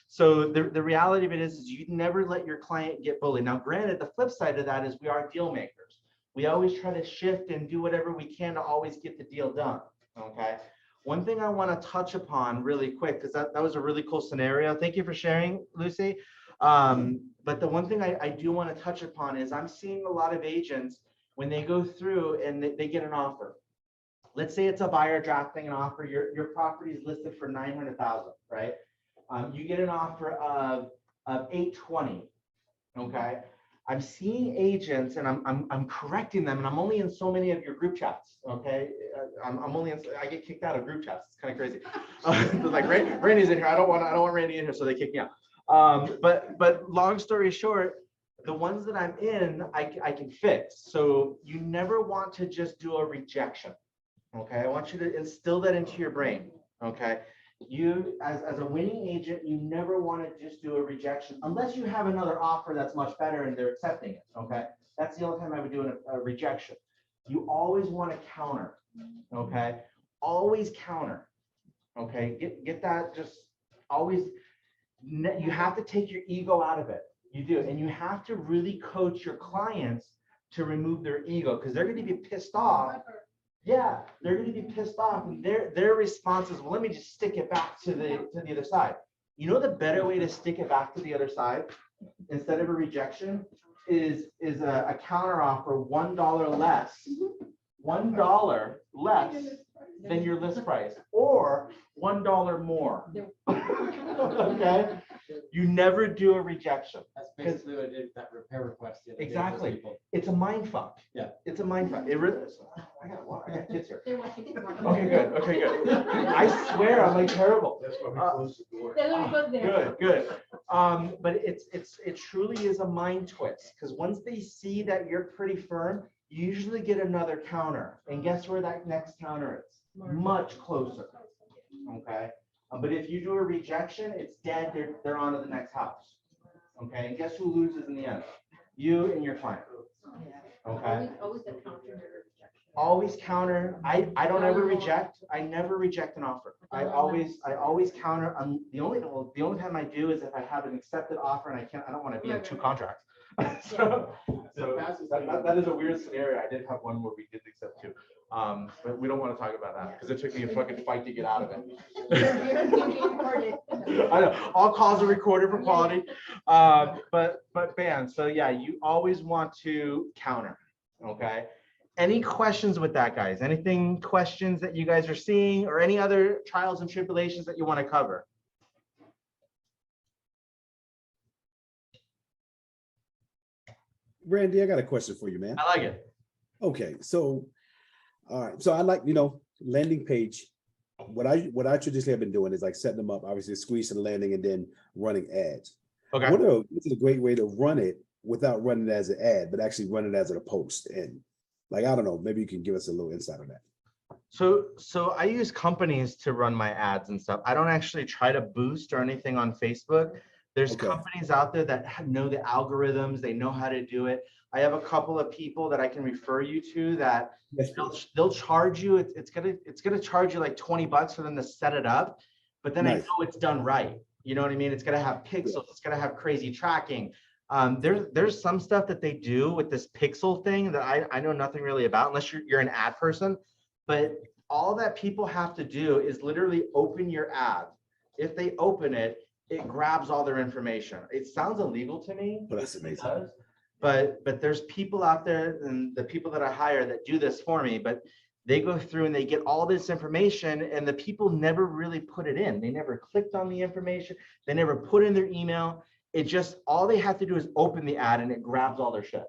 So the reality of it is you never let your client get bullied. Now, granted, the flip side of that is we are deal makers. We always try to shift and do whatever we can to always get the deal done. Okay. One thing I want to touch upon really quick, because that was a really cool scenario. Thank you for sharing, Lucy. But the one thing I do want to touch upon is I'm seeing a lot of agents when they go through and they get an offer. Let's say it's a buyer drafting an offer, your property is listed for 900,000, right? You get an offer of 820, okay? I'm seeing agents and I'm correcting them, and I'm only in so many of your group chats, okay? I'm only in, I get kicked out of group chats. It's kind of crazy. Like Randy's in here. I don't want Randy in here, so they kick me out. But long story short, the ones that I'm in, I can fix. So you never want to just do a rejection, okay? I want you to instill that into your brain, okay? You, as a winning agent, you never want to just do a rejection unless you have another offer that's much better and they're accepting it, okay? That's the only time I would do a rejection. You always want to counter, okay? Always counter, okay? Get that, just always, you have to take your ego out of it. You do, and you have to really coach your clients to remove their ego, because they're going to be pissed off. Yeah, they're going to be pissed off, and their response is, well, let me just stick it back to the other side. You know, the better way to stick it back to the other side instead of a rejection is a counter offer $1 less, $1 less than your list price, or $1 more. Okay, you never do a rejection. That's basically what I did with that repair request. the other day with Exactly. people. It's a mind fuck. Yeah. It's a mind fuck. It really is. I got kids here. They're watching it. Okay, good. Okay, good. I swear I'm like terrible. That's why we closed the door. They're gonna go there. Good. But it truly is a mind twist, because once they see that you're pretty firm, you usually get another counter. And guess where that next counter is? Much closer. Okay. But if you do a rejection, it's dead. They're on to the next house. Okay. And guess who loses in the end? You and your client. Okay. Always the counter rejection. Always counter. I don't ever reject. I never reject an offer. I always counter. The only time I do is if I have an accepted offer and I don't want to be in two contracts. So that is a weird scenario. I did have one where we did accept two. But we don't want to talk about that because it took me a fucking fight to get out of it. I know, all calls are recorded for quality. But bam, so yeah, you always want to counter, okay? Any questions with that, guys? Anything questions that you guys are seeing, or any other trials and tribulations that you want to cover? Randy, I got a question for you, man. I like it. Okay, so, all right, so I like, landing page. What I traditionally have been doing is like setting them up, obviously squeezing the landing and then running ads. Okay. This is a great way to run it without running it as an ad, but actually run it as a post. And like, I don't know, maybe you can give us a little insight on that. So I use companies to run my ads and stuff. I don't actually try to boost or anything on Facebook. There's companies out there that know the algorithms, they know how to do it. I have a couple of people that I can refer you to that they'll charge you. It's gonna charge you like $20 for them to set it up, but then I know it's done right. You know what I mean? It's gonna have pixels. It's gonna have crazy tracking. There's some stuff that they do with this pixel thing that I know nothing really about unless you're an ad person. But all that people have to do is literally open your ad. If they open it, it grabs all their information. It sounds illegal to me. But that's amazing. But there's people out there, and the people that I hire that do this for me, but they go through and they get all this information, and the people never really put it in. They never clicked on the information. They never put in their email. It just, all they have to do is open the ad and it grabs all their shit.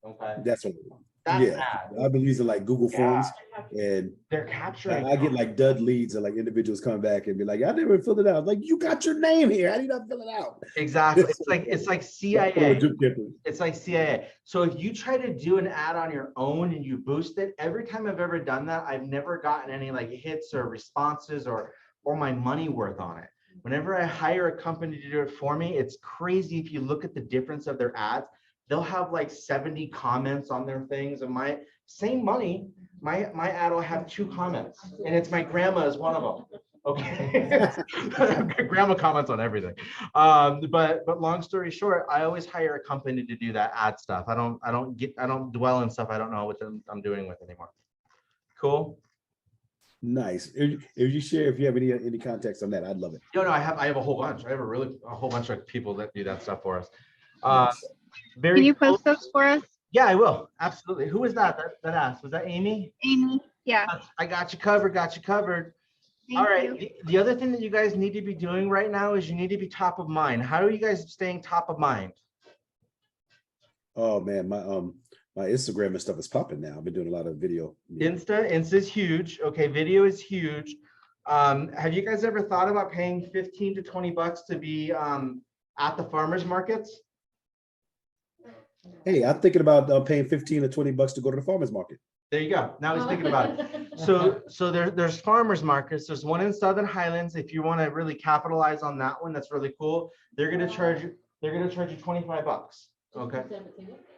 Okay. That's what. That's I've been using like Google Forms, and they're capturing. I get like dud leads or like individuals coming back and be like, I never filled it out. Like, you got your name here. How do you not fill it out? Exactly. It's like CIA. It's like CIA. So if you try to do an ad on your own and you boost it, every time I've ever done that, I've never gotten any like hits or responses or my money worth on it. Whenever I hire a company to do it for me, it's crazy if you look at the difference of their ads. They'll have like 70 comments on their things, and my same money, my ad will have 2 comments, and it's my grandma is one of them. Okay. Grandma comments on everything. But long story short, I always hire a company to do that ad stuff. I don't dwell in stuff I don't know what I'm doing with anymore. Cool. Nice. If you share, if you have any context on that, I'd love it. No, I have a whole bunch. I have a whole bunch of people that do that stuff for us. Nice. Very Can you cool. post those for us? Yeah, I will. Absolutely. Who was that asked? Was that Amy? Amy, yeah. I got you covered. Got you covered. Thank All right. you. The other thing that you guys need to be doing right now is you need to be top of mind. How are you guys staying top of mind? Oh man, my Instagram and stuff is popping now. I've been doing a lot of video. Insta is huge. Okay, video is huge. Have you guys ever thought about paying 15 to 20 bucks to be at the farmers markets? Hey, I'm thinking about paying 15 or 20 bucks to go to the farmer's market. There you go. Now he's thinking about it. So there's farmers markets. There's one in Southern Highlands. If you want to really capitalize on that one, that's really cool. They're gonna charge you 25 bucks. Okay.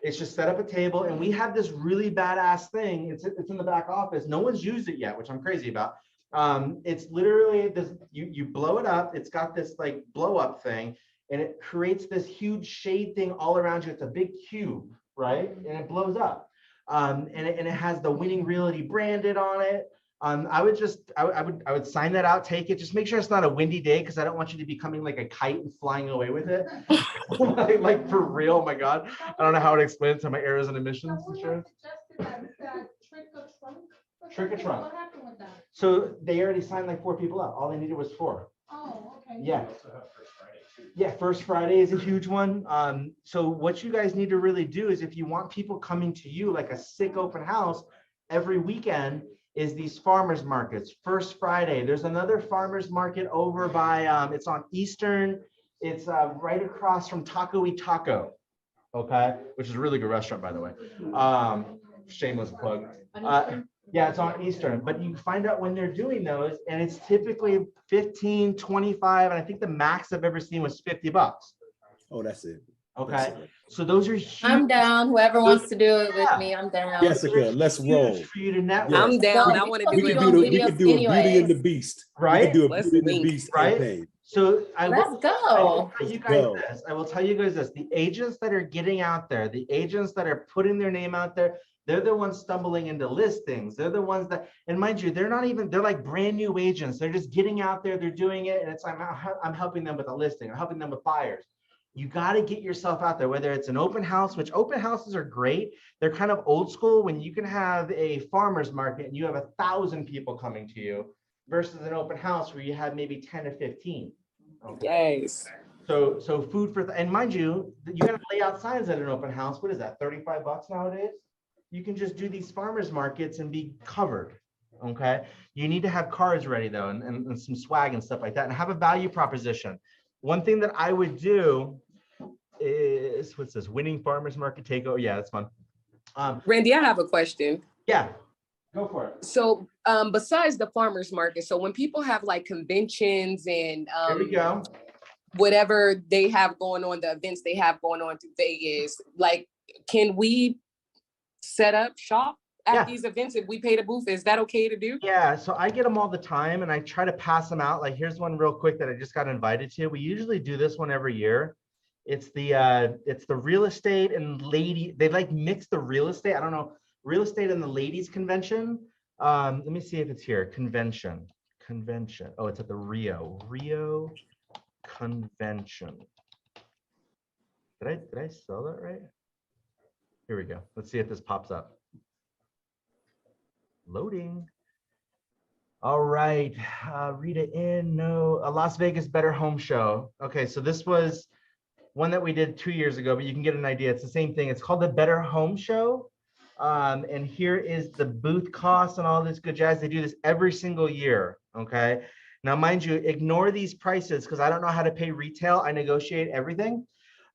It's just set up a table, and we have this really badass thing. It's in the back office. No one's used it yet, which I'm crazy about. It's literally this. You blow it up. It's got this like blow up thing, and it creates this huge shade thing all around you. It's a big cube, right? And it blows up. And it has the Winning Realty branded on it. I would sign that out, take it. Just make sure it's not a windy day, because I don't want you to be becoming like a kite and flying away with it. like for real, oh my God. I don't know how to explain it to my errors and emissions insurance. Trick or trunk. What happened with that? So they already signed like 4 people up. All they needed was 4. Oh, okay. Yeah. Yeah, First Friday is a huge one. So what you guys need to really do is, if you want people coming to you like a sick open house every weekend, is these farmers markets. First Friday, there's another farmers market over by, it's on Eastern. It's right across from Taco y Taco, okay? Which is a really good restaurant, by the way. Shameless plug. Yeah, it's on Eastern, but you find out when they're doing those, and it's typically 15, 25, and I think the max I've ever seen was 50 bucks. Oh, that's it. Okay, so those are huge. I'm down. Whoever wants to do it with me, I'm down. Jessica, let's roll. For you to network. I'm down. I want to We do it. could do a Beauty and the Beast. Right? We could do a Let's Beauty and the link. Beast Right? campaign. So I Let's will go. tell you Let's guys go. this. I will tell you guys this. The agents that are getting out there, the agents that are putting their name out there, they're the ones stumbling into listings. They're the ones that, and mind you, they're like brand new agents. They're just getting out there, they're doing it, and it's like, I'm helping them with a listing, I'm helping them with buyers. You got to get yourself out there, whether it's an open house, which open houses are great. They're kind of old school when you can have a farmer's market and you have 1,000 people coming to you versus an open house where you have maybe 10 to 15. Okay. Yes. So food for, and mind you, you got to lay out signs at an open house. What is that, 35 bucks nowadays? You can just do these farmers markets and be covered. Okay. You need to have cards ready though, and some swag and stuff like that, and have a value proposition. One thing that I would do is, what's this? Winning farmers market takeover. Yeah, that's fun. Randy, I have a question. Yeah, go for it. So besides the farmers market, so when people have like conventions and Here we go. whatever they have going on, the events they have going on through Vegas, like, can we set up shop at these events if we pay the booth? Is that okay to do? Yeah, so I get them all the time, and I try to pass them out. Like, here's one real quick that I just got invited to. We usually do this one every year. It's the real estate and they like mix the real estate. I don't know, real estate and the ladies convention. Let me see if it's here. Convention. Oh, it's at the Rio Convention. Did I spell that right? Here we go. Let's see if this pops up. Loading. All right, Rita in, no, a Las Vegas Better Home Show. Okay, so this was one that we did 2 years ago, but you can get an idea. It's the same thing. It's called the Better Home Show. And here is the booth cost and all this good jazz. They do this every single year, okay? Now, mind you, ignore these prices because I don't know how to pay retail. I negotiate everything.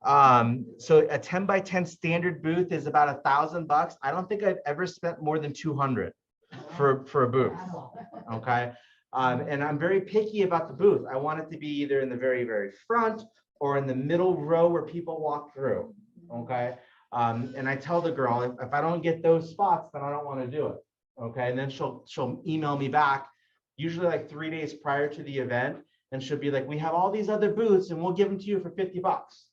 So a 10 by 10 standard booth is about $1,000. I don't think I've ever spent more than 200 for a booth, okay? And I'm very picky about the booth. I want it to be either in the very, very front or in the middle row where people walk through, okay? And I tell the girl, if I don't get those spots, then I don't want to do it, okay? And then she'll email me back, usually like 3 days prior to the event, and she'll be like, we have all these other booths and we'll give them to you for 50 bucks,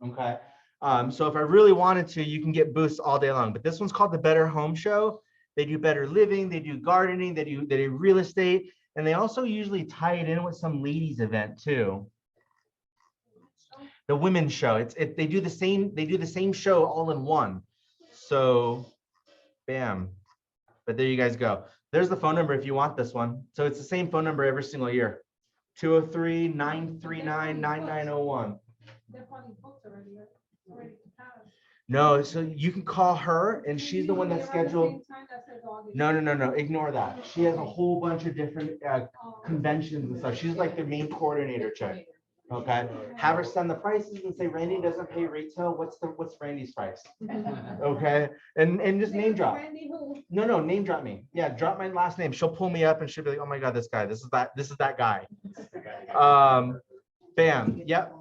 okay? So if I really wanted to, you can get booths all day long, but this one's called the Better Home Show. They do better living, they do gardening, they do real estate, and they also usually tie it in with some ladies event too. The women's show. They do the same show all in one. So bam. But there you guys go. There's the phone number if you want this one. So it's the same phone number every single year. 203-939-9901. They're probably booked already, right? Already have. No, so you can call her and she's the one that's scheduled. No. Ignore that. She has a whole bunch of different conventions and stuff. She's like the main coordinator chick. Okay. Have her send the prices and say Randy doesn't pay retail. What's Randy's price? Okay. And just name drop. No, name drop me. Yeah, drop my last name. She'll pull me up and she'll be like, oh my God, this guy. This is that guy. Bam. Yep.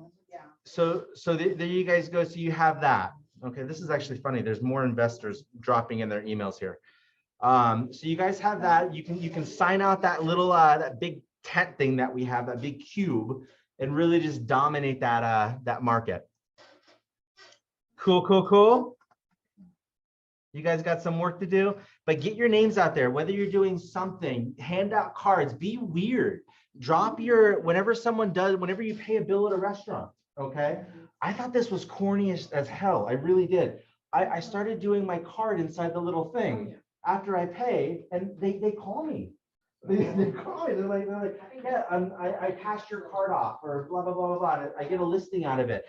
So there you guys go. So you have that. Okay, this is actually funny. There's more investors dropping in their emails here. So you guys have that. You can sign out that little that big tent thing that we have, that big cube, and really just dominate that market. Cool. You guys got some work to do, but get your names out there. Whether you're doing something, hand out cards, be weird. Drop whenever you pay a bill at a restaurant. Okay. I thought this was corny as hell. I really did. I started doing my card inside the little thing after I pay, and they call me. They call me. They're like, yeah, I passed your card off, or blah, blah, blah, blah, blah. I get a listing out of it.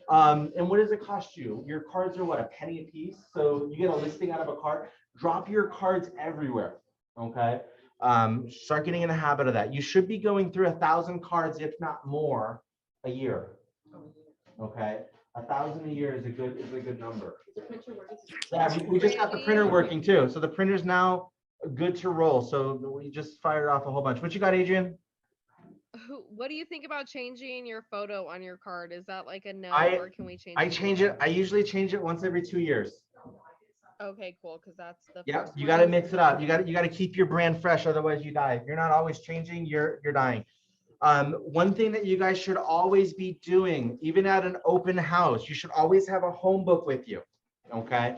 And what does it cost you? Your cards are what, a penny a piece? So you get a listing out of a card. Drop your cards everywhere. Okay. Start getting in the habit of that. You should be going through 1,000 cards, if not more, a year. Okay, 1,000 a year is a good number. Yeah, we just got the printer working too. So the printer's now good to roll. So we just fired off a whole bunch. What you got, Adrian? What do you think about changing your photo on your card? Is that like a no, or can we change it? I change it. I usually change it once every 2 years. Okay, cool. Because that's the Yep, first you one. got to mix it up. You got to keep your brand fresh, otherwise you die. If you're not always changing, you're dying. One thing that you guys should always be doing, even at an open house, you should always have a home book with you. Okay.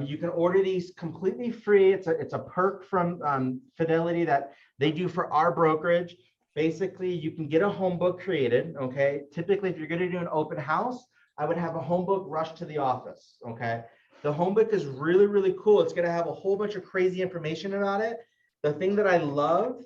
You can order these completely free. It's a perk from Fidelity that they do for our brokerage. Basically, you can get a home book created. Okay. Typically, if you're going to do an open house, I would have a home book rushed to the office. Okay. The home book is really, really cool. It's going to have a whole bunch of crazy information about it. The thing that I love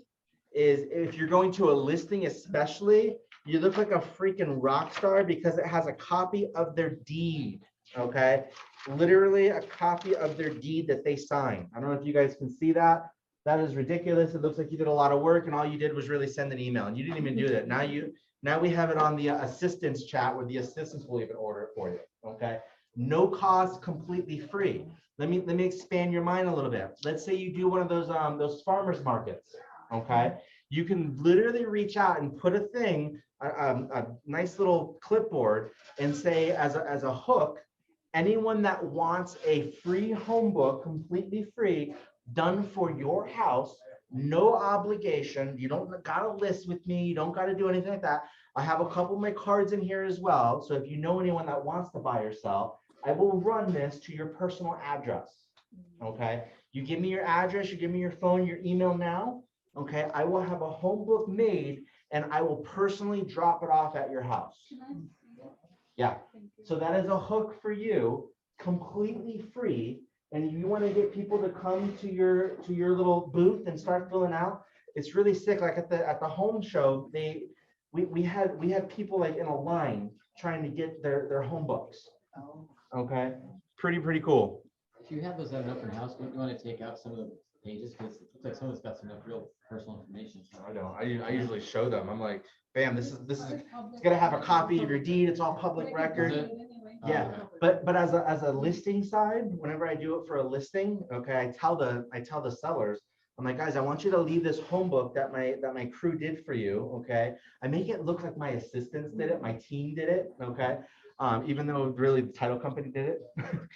is if you're going to a listing, especially, you look like a freaking rock star because it has a copy of their deed. Okay. Literally a copy of their deed that they signed. I don't know if you guys can see that. That is ridiculous. It looks like you did a lot of work and all you did was really send an email and you didn't even do that. Now we have it on the assistance chat where the assistants will even order it for you. Okay. No cost, completely free. Let me expand your mind a little bit. Let's say you do one of those farmers markets. Okay. You can literally reach out and put a thing, a nice little clipboard and say as a hook, anyone that wants a free home book, completely free, done for your house, no obligation. You don't got to list with me. You don't got to do anything like that. I have a couple of my cards in here as well. So if you know anyone that wants to buy or sell, I will run this to your personal address. Okay. You give me your address, you give me your phone, your email now. Okay. I will have a home book made and I will personally drop it off at your house. Yeah. So that is a hook for you, completely free. And if you want to get people to come to your little booth and start filling out, it's really sick. Like at the home show, we had people like in a line trying to get their home books. Okay, pretty cool. If you have those at an open house, don't you want to take out some of the pages because it looks like some of it's got some real personal information. I don't. I usually show them. I'm like, bam, this is it's gonna have a copy of your deed. It's all public record. Yeah, but as a listing side, whenever I do it for a listing, okay, I tell the sellers, I'm like, guys, I want you to leave this home book that my crew did for you. Okay, I make it look like my assistants did it, my team did it. Okay. Even though really the title company did it.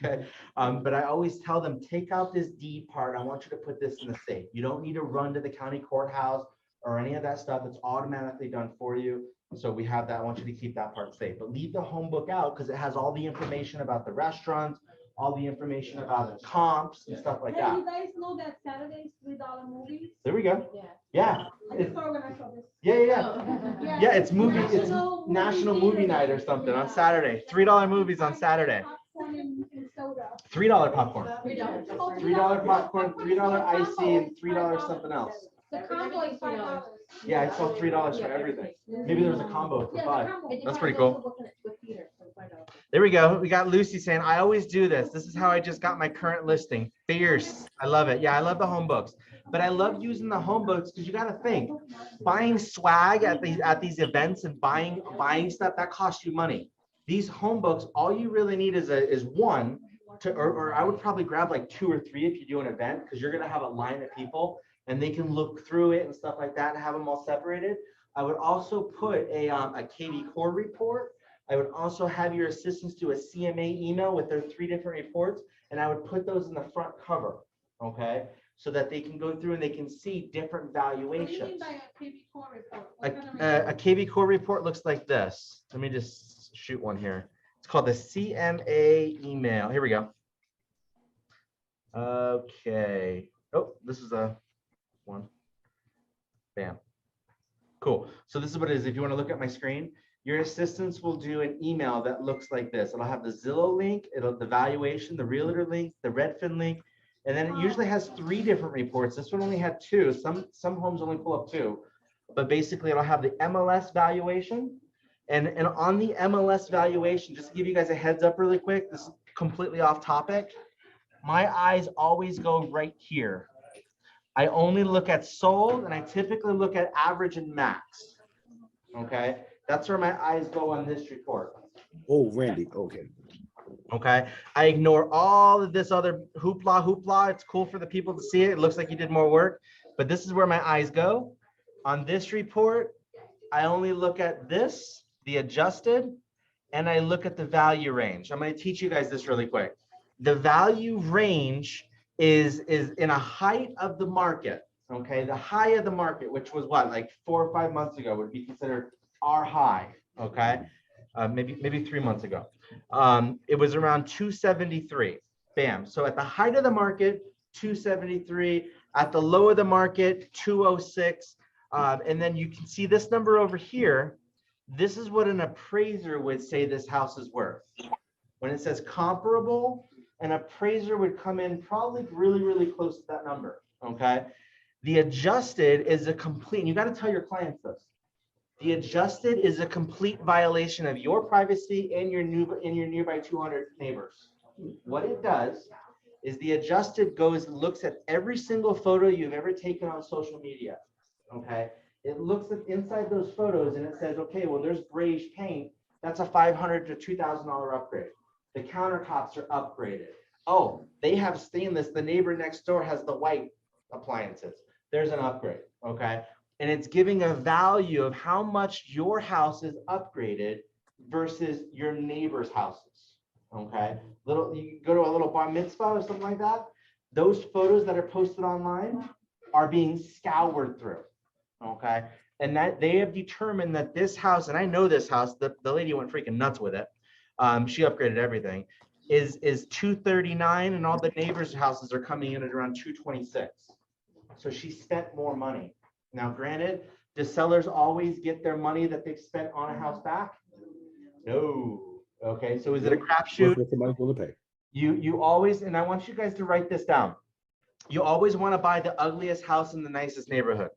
Okay. But I always tell them, take out this deed part. I want you to put this in the safe. You don't need to run to the county courthouse or any of that stuff. It's automatically done for you. So we have that. I want you to keep that part safe, but leave the home book out because it has all the information about the restaurants, all the information about comps and stuff like Hey, that. you guys know that Saturday's $3 movies? There we go. Yeah. Yeah. I just organized for this. Yeah. Yeah, it's National Movie Night or something on Saturday. $3 movies on Saturday. Popcorn and soda. $3 popcorn. $3. $3 popcorn, $3 icy, and $3 something else. The combo is $5. Yeah, I saw $3 for everything. Maybe there was a combo for Yeah, the $5. combo. That's pretty cool. There we go. We got Lucy saying, I always do this. This is how I just got my current listing. Fierce. I love it. Yeah, I love the home books. But I love using the home books because you got to think, buying swag at these events and buying stuff that costs you money. These home books, all you really need is one, or I would probably grab like 2 or 3 if you do an event, because you're gonna have a line of people and they can look through it and stuff like that and have them all separated. I would also put a KV Core report. I would also have your assistants do a CMA email with their 3 different reports, and I would put those in the front cover, okay? So that they can go through and they can see different valuations. What do you mean by a KV Core report? A, What kind of report? a KV Core report looks like this. Let me just shoot one here. It's called the CMA email. Here we go. Okay. Oh, this is a one. Bam. Cool. So this is what it is. If you want to look at my screen, your assistants will do an email that looks like this. It'll have the Zillow link, the valuation, the realtor link, the Redfin link, and then it usually has 3 different reports. This one only had 2. Some homes only pull up 2, but basically it'll have the MLS valuation. And on the MLS valuation, just to give you guys a heads up really quick, this is completely off topic. My eyes always go right here. I only look at sold, and I typically look at average and max. Okay, that's where my eyes go on this report. Oh, Randy, okay. Okay, I ignore all of this other hoopla. It's cool for the people to see it. It looks like you did more work, but this is where my eyes go. On this report, I only look at this, the adjusted, and I look at the value range. I'm going to teach you guys this really quick. The value range is in a height of the market. Okay, the high of the market, which was what, like 4 or 5 months ago, would be considered our high. Okay, maybe 3 months ago. It was around 273. Bam. So at the height of the market, 273. At the low of the market, 206. And then you can see this number over here. This is what an appraiser would say this house is worth. When it says comparable, an appraiser would come in probably really close to that number. Okay. The adjusted is a complete, and you got to tell your clients this. The adjusted is a complete violation of your privacy and your nearby 200 neighbors. What it does is the adjusted looks at every single photo you've ever taken on social media. Okay, it looks at inside those photos and it says, okay, well, there's grayish paint. That's a $500 to $2,000 upgrade. The countertops are upgraded. Oh, they have stainless. The neighbor next door has the white appliances. There's an upgrade. Okay. And it's giving a value of how much your house is upgraded versus your neighbor's houses. Okay. You go to a little bar mitzvah or something like that. Those photos that are posted online are being scoured through. Okay. And that they have determined that this house, and I know this house, the lady went freaking nuts with it. She upgraded everything, is 239, and all the neighbors' houses are coming in at around 226. So she spent more money. Now, granted, do sellers always get their money that they've spent on a house back? No. Okay, so is it a crapshoot? What somebody's going to pay. You always, and I want you guys to write this down. You always want to buy the ugliest house in the nicest neighborhood.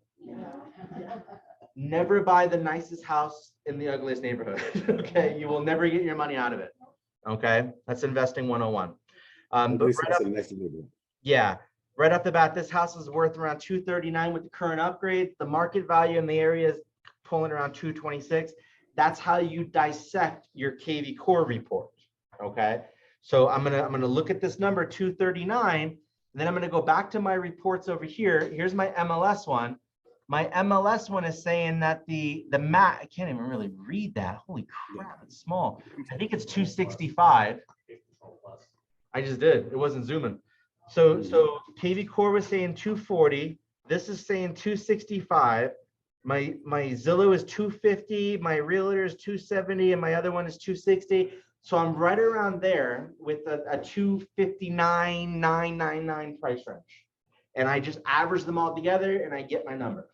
Never buy the nicest house in the ugliest neighborhood. Okay, you will never get your money out of it. Okay, that's investing 101. But right off the bat, this house is worth around 239 with the current upgrades. The market value in the area is pulling around 226. That's how you dissect your KV Core report. Okay, so I'm gonna look at this number 239, and then I'm gonna go back to my reports over here. Here's my MLS one. My MLS one is saying that the mat, I can't even really read that. Holy crap, it's small. I think it's 265. I just did. It wasn't zooming. So KV Core was saying 240. This is saying 265. My Zillow is 250, my Realtor is 270, and my other one is 260. So I'm right around there with a 259,999 price range. And I just average them all together and I get my number.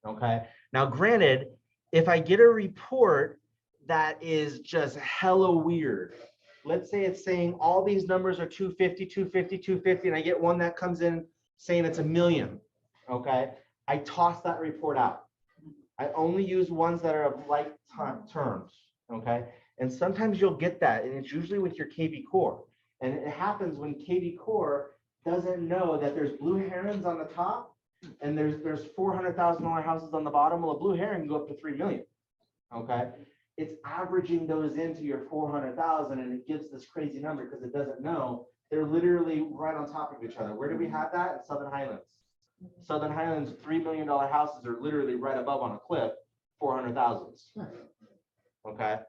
Okay. Now, granted, if I get a report that is just hella weird, let's say it's saying all these numbers are 250, 250, 250, and I get one that comes in saying it's 1 million. Okay. I toss that report out. I only use ones that are of like terms. Okay. And sometimes you'll get that, and it's usually with your KV Core. And it happens when KV Core doesn't know that there's blue herons on the top and there's $400,000 houses on the bottom. Well, a blue heron can go up to 3 million. Okay. It's averaging those into your 400,000, and it gives this crazy number because it doesn't know they're literally right on top of each other. Where do we have that? In Southern Highlands. Southern Highlands, $3 million houses are literally right above on a cliff, 400,000. Okay.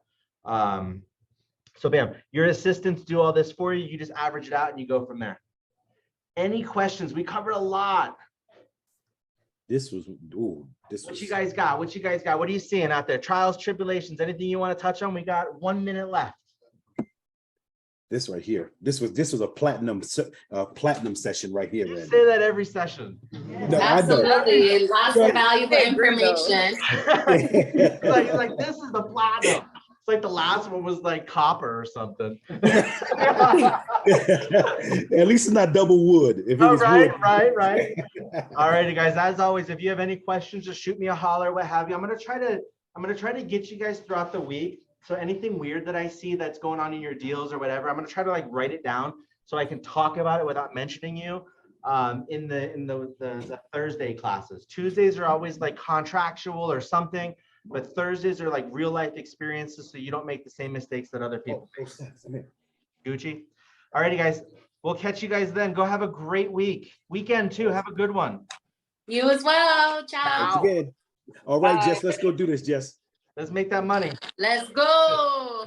So bam, your assistants do all this for you. You just average it out and you go from there. Any questions? We covered a lot. This was, ooh, this was. What you guys got? What you guys got? What are you seeing out there? Trials, tribulations, anything you want to touch on? We got 1 minute left. This right here. This was a platinum session right here, You man. say that every session. No, I know. Absolutely, lots of valuable I agree, though. information. He's like, this is the platinum. It's like the last one was like copper or something. At least it's not double wood. If it Oh, was right, wood. right. All righty, guys. As always, if you have any questions, just shoot me a holler, what have you. I'm gonna try to get you guys throughout the week. So anything weird that I see that's going on in your deals or whatever, I'm gonna try to like write it down so I can talk about it without mentioning you in the Thursday classes. Tuesdays are always like contractual or something, but Thursdays are like real life experiences, so you don't make the same mistakes that other people make. Gucci. All righty, guys. We'll catch you guys then. Go have a great weekend too. Have a good one. You as well. Ciao. Thanks again. All right, Jess, let's go do this, Jess. Let's make that money. Let's go.